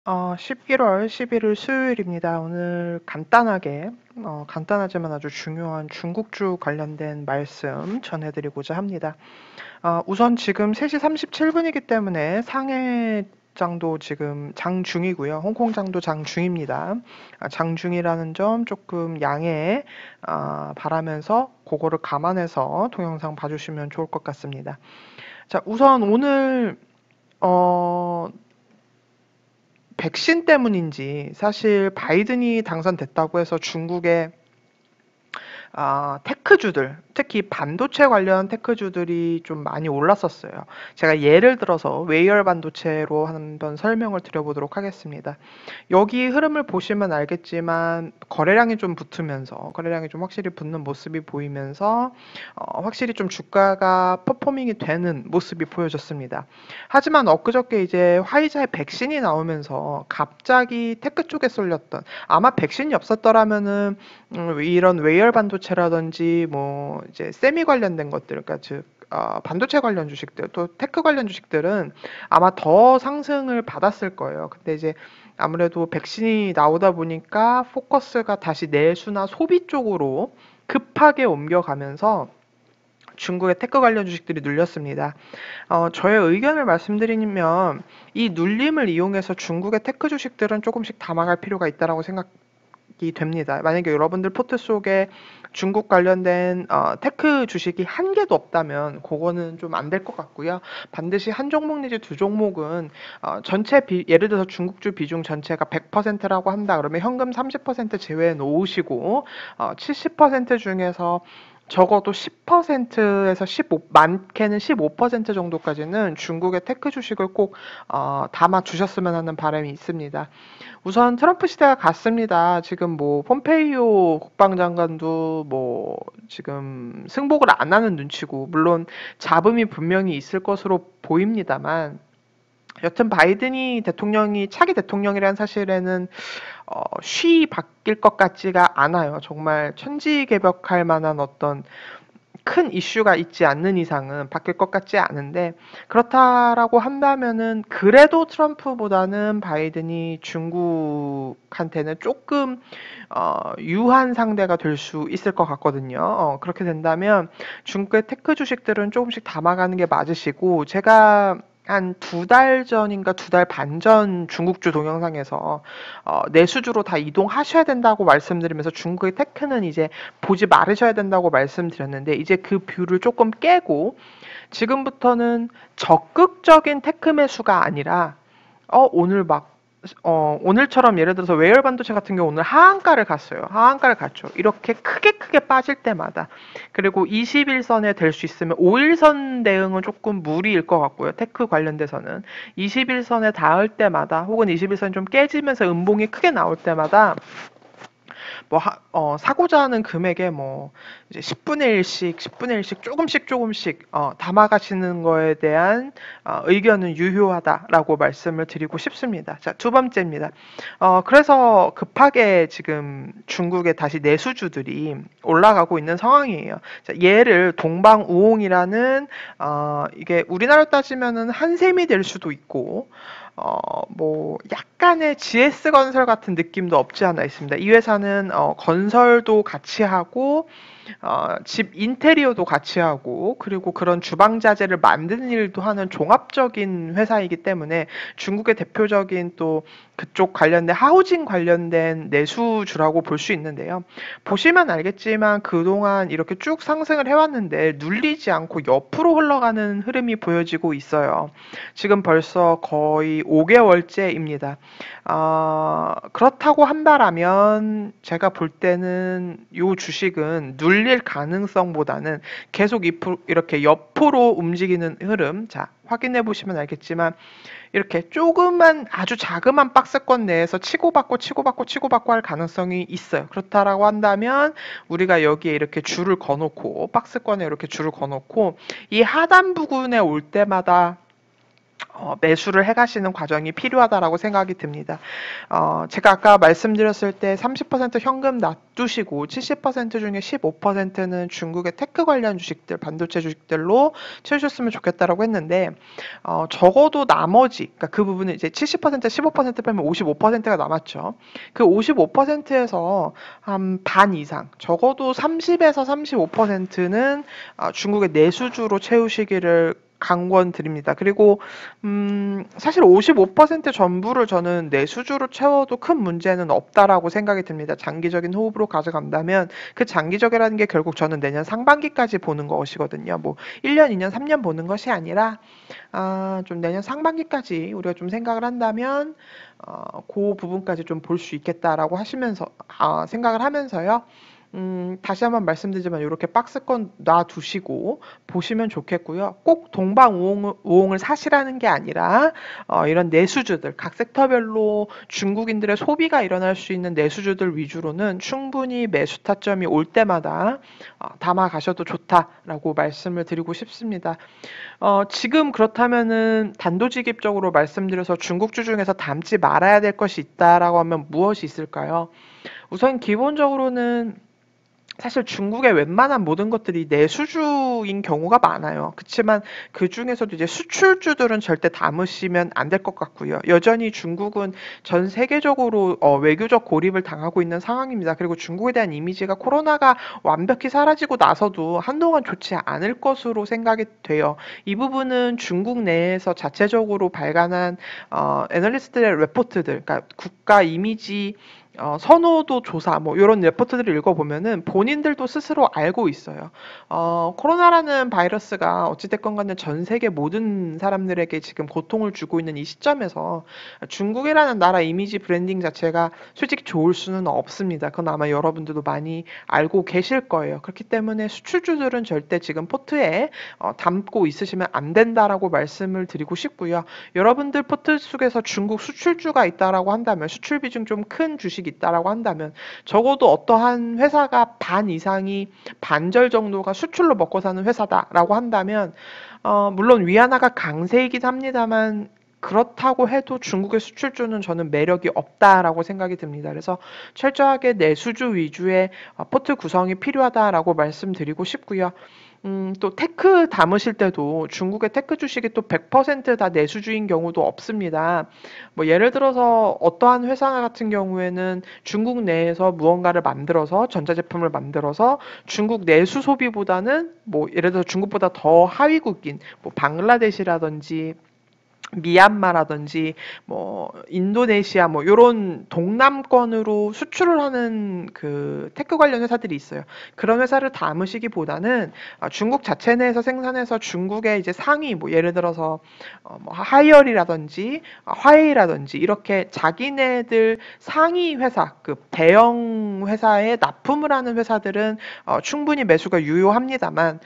11월 11일 수요일입니다. 오늘 간단하지만 아주 중요한 중국주 관련된 말씀 전해드리고자 합니다. 우선 지금 3시 37분이기 때문에 상해장도 지금 장중이고요. 홍콩장도 장중입니다. 장중이라는 점 조금 양해 바라면서 그거를 감안해서 동영상 봐주시면 좋을 것 같습니다. 자, 우선 오늘 백신 때문인지 사실 바이든이 당선됐다고 해서 중국의 테크주들, 특히 반도체 관련 테크주들이 좀 많이 올랐었어요. 제가 예를 들어서 웨이얼 반도체로 한번 설명을 드려보도록 하겠습니다. 여기 흐름을 보시면 알겠지만 거래량이 좀 붙으면서 거래량이 좀 확실히 붙는 모습이 보이면서 확실히 좀 주가가 퍼포밍이 되는 모습이 보여졌습니다. 하지만 엊그저께 이제 화이자의 백신이 나오면서 갑자기 테크 쪽에 쏠렸던, 아마 백신이 없었더라면은 이런 웨이얼 반도체라든지 뭐 이제 세미 관련된 것들, 그러니까 즉 반도체 관련 주식들 또 테크 관련 주식들은 아마 더 상승을 받았을 거예요. 근데 이제 아무래도 백신이 나오다 보니까 포커스가 다시 내수나 소비 쪽으로 급하게 옮겨가면서 중국의 테크 관련 주식들이 눌렸습니다. 저의 의견을 말씀드리면 이 눌림을 이용해서 중국의 테크 주식들은 조금씩 담아갈 필요가 있다고 생각이 됩니다. 만약에 여러분들 포트 속에 중국 관련된 테크 주식이 한 개도 없다면 그거는 좀 안 될 것 같고요. 반드시 한 종목 내지 두 종목은 예를 들어서 중국주 비중 전체가 100%라고 한다 그러면 현금 30% 제외해 놓으시고 70% 중에서 적어도 10%에서 15, 많게는 15% 정도까지는 중국의 테크 주식을 꼭 담아 주셨으면 하는 바람이 있습니다. 우선 트럼프 시대가 갔습니다. 지금 뭐 폼페이오 국방장관도 뭐 지금 승복을 안 하는 눈치고, 물론 잡음이 분명히 있을 것으로 보입니다만, 여튼 바이든이 차기 대통령이라는 사실에는 쉬 바뀔 것 같지가 않아요. 정말 천지개벽할 만한 어떤 큰 이슈가 있지 않는 이상은 바뀔 것 같지 않은데, 그렇다라고 한다면은 그래도 트럼프보다는 바이든이 중국한테는 조금 유한 상대가 될 수 있을 것 같거든요. 그렇게 된다면 중국의 테크 주식들은 조금씩 담아가는 게 맞으시고, 제가 한 2달 전인가 2달 반 전 중국주 동영상에서 내수주로 다 이동하셔야 된다고 말씀드리면서 중국의 테크는 이제 보지 말으셔야 된다고 말씀드렸는데, 이제 그 뷰를 조금 깨고 지금부터는 적극적인 테크 매수가 아니라 오늘처럼 예를 들어서 웨열 반도체 같은 경우 오늘 하한가를 갔어요. 하한가를 갔죠. 이렇게 크게 빠질 때마다. 그리고 21선에 될 수 있으면 5일선 대응은 조금 무리일 것 같고요. 테크 관련돼서는 21선에 닿을 때마다, 혹은 21선 좀 깨지면서 음봉이 크게 나올 때마다 사고자 하는 금액에 뭐 이제 10분의 1씩 조금씩 담아가시는 거에 대한 의견은 유효하다라고 말씀을 드리고 싶습니다. 자, 두 번째입니다. 그래서 급하게 지금 중국의 다시 내수주들이 올라가고 있는 상황이에요. 자, 얘를 동방우홍이라는 이게 우리나라로 따지면은 한샘이 될 수도 있고, 뭐 약간의 GS건설 같은 느낌도 없지 않아 있습니다. 이 회사는 건설도 같이 하고 집 인테리어도 같이 하고, 그리고 그런 주방 자재를 만드는 일도 하는 종합적인 회사이기 때문에 중국의 대표적인 또 그쪽 관련된 하우징 관련된 내수주라고 볼 수 있는데요. 보시면 알겠지만 그동안 이렇게 쭉 상승을 해왔는데 눌리지 않고 옆으로 흘러가는 흐름이 보여지고 있어요. 지금 벌써 거의 5개월째입니다. 그렇다고 한다라면 제가 볼 때는 이 주식은 눌릴 가능성보다는 계속 이렇게 옆으로 움직이는 흐름, 자, 확인해 보시면 알겠지만 이렇게 조그만 아주 자그만 박스권 내에서 치고받고 할 가능성이 있어요. 그렇다라고 한다면 우리가 여기에 이렇게 줄을 거놓고, 박스권에 이렇게 줄을 거놓고 이 하단 부근에 올 때마다 매수를 해가시는 과정이 필요하다라고 생각이 듭니다. 제가 아까 말씀드렸을 때 30% 현금 놔두시고 70% 중에 15%는 중국의 테크 관련 주식들, 반도체 주식들로 채우셨으면 좋겠다라고 했는데, 적어도 나머지, 그러니까 그 부분은 이제 70%, 15% 빼면 55%가 남았죠. 그 55%에서 한 반 이상, 적어도 30에서 35%는 중국의 내수주로 채우시기를 강권드립니다. 그리고 사실 55% 전부를 저는 내수주로 채워도 큰 문제는 없다라고 생각이 듭니다. 장기적인 호흡으로 가져간다면 그 장기적이라는 게 결국 저는 내년 상반기까지 보는 것이거든요. 뭐 1년, 2년, 3년 보는 것이 아니라 좀 내년 상반기까지 우리가 좀 생각을 한다면 그 부분까지 좀 볼 수 있겠다라고 하시면서 생각을 하면서요. 다시 한번 말씀드리지만 이렇게 박스권 놔두시고 보시면 좋겠고요. 꼭 동방우홍을 사시라는 게 아니라 이런 내수주들, 각 섹터별로 중국인들의 소비가 일어날 수 있는 내수주들 위주로는 충분히 매수 타점이 올 때마다 담아 가셔도 좋다라고 말씀을 드리고 싶습니다. 지금 그렇다면은 단도직입적으로 말씀드려서 중국주 중에서 담지 말아야 될 것이 있다라고 하면 무엇이 있을까요? 우선 기본적으로는 사실 중국의 웬만한 모든 것들이 내수주인 경우가 많아요. 그렇지만 그 중에서도 이제 수출주들은 절대 담으시면 안 될 것 같고요. 여전히 중국은 전 세계적으로 외교적 고립을 당하고 있는 상황입니다. 그리고 중국에 대한 이미지가 코로나가 완벽히 사라지고 나서도 한동안 좋지 않을 것으로 생각이 돼요. 이 부분은 중국 내에서 자체적으로 발간한 애널리스트의 레포트들, 그러니까 국가 이미지 선호도 조사 뭐 이런 레포트들을 읽어보면은 본인들도 스스로 알고 있어요. 코로나라는 바이러스가 어찌됐건 간에 전 세계 모든 사람들에게 지금 고통을 주고 있는 이 시점에서 중국이라는 나라 이미지 브랜딩 자체가 솔직히 좋을 수는 없습니다. 그건 아마 여러분들도 많이 알고 계실 거예요. 그렇기 때문에 수출주들은 절대 지금 포트에 담고 있으시면 안 된다라고 말씀을 드리고 싶고요. 여러분들 포트 속에서 중국 수출주가 있다라고 한다면 수출 비중 좀 큰 주식이 있다라고 한다면 적어도 어떠한 회사가 반 이상이 반절 정도가 수출로 먹고 사는 회사다라고 한다면 물론 위안화가 강세이긴 합니다만 그렇다고 해도 중국의 수출주는 저는 매력이 없다라고 생각이 듭니다. 그래서 철저하게 내수주 위주의 포트 구성이 필요하다라고 말씀드리고 싶고요. 또 테크 담으실 때도 중국의 테크 주식이 또 100%다 내수주인 경우도 없습니다. 뭐 예를 들어서 어떠한 회사 같은 경우에는 중국 내에서 무언가를 만들어서 전자제품을 만들어서 중국 내수 소비보다는 뭐 예를 들어서 중국보다 더 하위국인 뭐 방글라데시라든지 미얀마라든지 뭐 인도네시아 뭐 요런 동남권으로 수출을 하는 그 테크 관련 회사들이 있어요. 그런 회사를 담으시기보다는 중국 자체 내에서 생산해서 중국의 이제 상위 뭐 예를 들어서 뭐 하이얼이라든지 화웨이라든지 이렇게 자기네들 상위 회사 그 대형 회사에 납품을 하는 회사들은 충분히 매수가 유효합니다만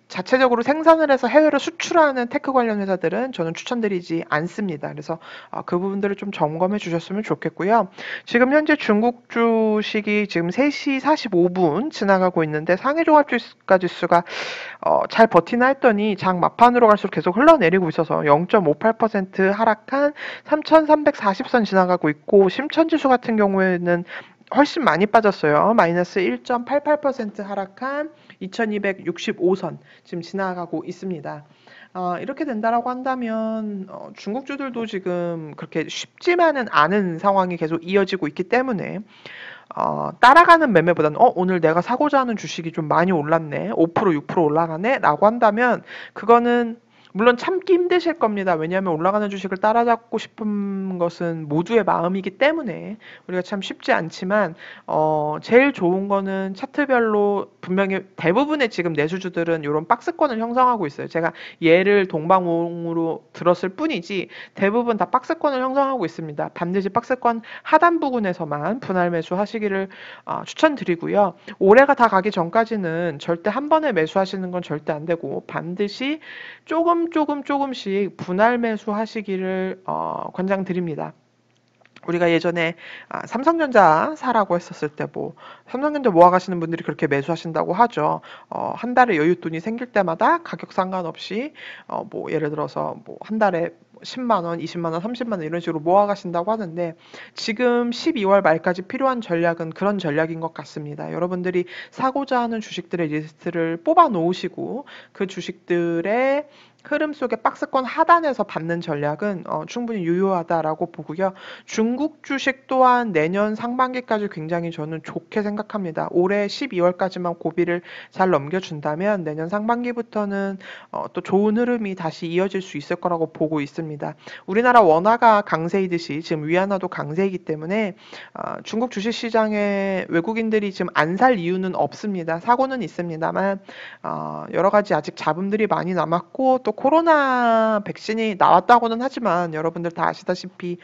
자체적으로 생산을 해서 해외로 수출하는 테크 관련 회사들은 저는 추천드리지 않습니다. 그래서 그 부분들을 좀 점검해 주셨으면 좋겠고요. 지금 현재 중국 주식이 지금 3시 45분 지나가고 있는데 상해 종합주가 지수가 잘 버티나 했더니 장 막판으로 갈수록 계속 흘러내리고 있어서 0.58% 하락한 3,340선 지나가고 있고 심천지수 같은 경우에는 훨씬 많이 빠졌어요. 마이너스 1.88% 하락한 2265선 지금 지나가고 있습니다. 이렇게 된다라고 한다면 중국주들도 지금 그렇게 쉽지만은 않은 상황이 계속 이어지고 있기 때문에 따라가는 매매보다는 오늘 내가 사고자 하는 주식이 좀 많이 올랐네. 5%, 6% 올라가네. 라고 한다면 그거는 물론 참기 힘드실 겁니다. 왜냐하면 올라가는 주식을 따라잡고 싶은 것은 모두의 마음이기 때문에 우리가 참 쉽지 않지만 제일 좋은 거는 차트별로 분명히 대부분의 지금 내수주들은 이런 박스권을 형성하고 있어요. 제가 예를 동방우으로 들었을 뿐이지 대부분 다 박스권을 형성하고 있습니다. 반드시 박스권 하단 부근에서만 분할 매수하시기를 추천드리고요. 올해가 다 가기 전까지는 절대 한 번에 매수하시는 건 절대 안 되고 반드시 조금씩 분할 매수하시기를 권장드립니다. 우리가 예전에 삼성전자 사라고 했었을 때 뭐 삼성전자 모아가시는 분들이 그렇게 매수하신다고 하죠. 한 달에 여윳돈이 생길 때마다 가격 상관없이 뭐 예를 들어서 뭐 한 달에 10만 원, 20만 원, 30만 원 이런 식으로 모아가신다고 하는데 지금 12월 말까지 필요한 전략은 그런 전략인 것 같습니다. 여러분들이 사고자 하는 주식들의 리스트를 뽑아 놓으시고 그 주식들의 흐름 속에 박스권 하단에서 받는 전략은 충분히 유효하다라고 보고요. 중국 주식 또한 내년 상반기까지 굉장히 저는 좋게 생각합니다. 올해 12월까지만 고비를 잘 넘겨준다면 내년 상반기부터는 또 좋은 흐름이 다시 이어질 수 있을 거라고 보고 있습니다. 우리나라 원화가 강세이듯이 지금 위안화도 강세이기 때문에 중국 주식 시장에 외국인들이 지금 안 살 이유는 없습니다. 사고는 있습니다만 여러 가지 아직 잡음들이 많이 남았고 또 코로나 백신이 나왔다고는 하지만 여러분들 다 아시다시피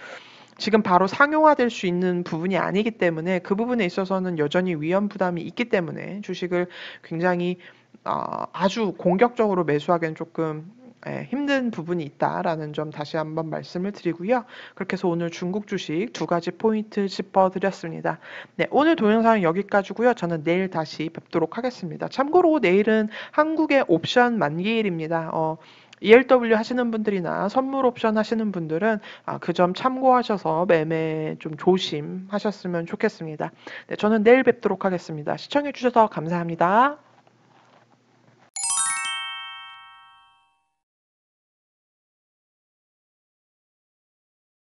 지금 바로 상용화될 수 있는 부분이 아니기 때문에 그 부분에 있어서는 여전히 위험 부담이 있기 때문에 주식을 굉장히 아주 공격적으로 매수하기는 조금 힘든 부분이 있다라는 점 다시 한번 말씀을 드리고요. 그렇게 해서 오늘 중국 주식 두 가지 포인트 짚어드렸습니다. 네, 오늘 동영상은 여기까지고요. 저는 내일 다시 뵙도록 하겠습니다. 참고로 내일은 한국의 옵션 만기일입니다. ELW 하시는 분들이나 선물 옵션 하시는 분들은 그 점 참고하셔서 매매 좀 조심하셨으면 좋겠습니다. 네, 저는 내일 뵙도록 하겠습니다. 시청해주셔서 감사합니다.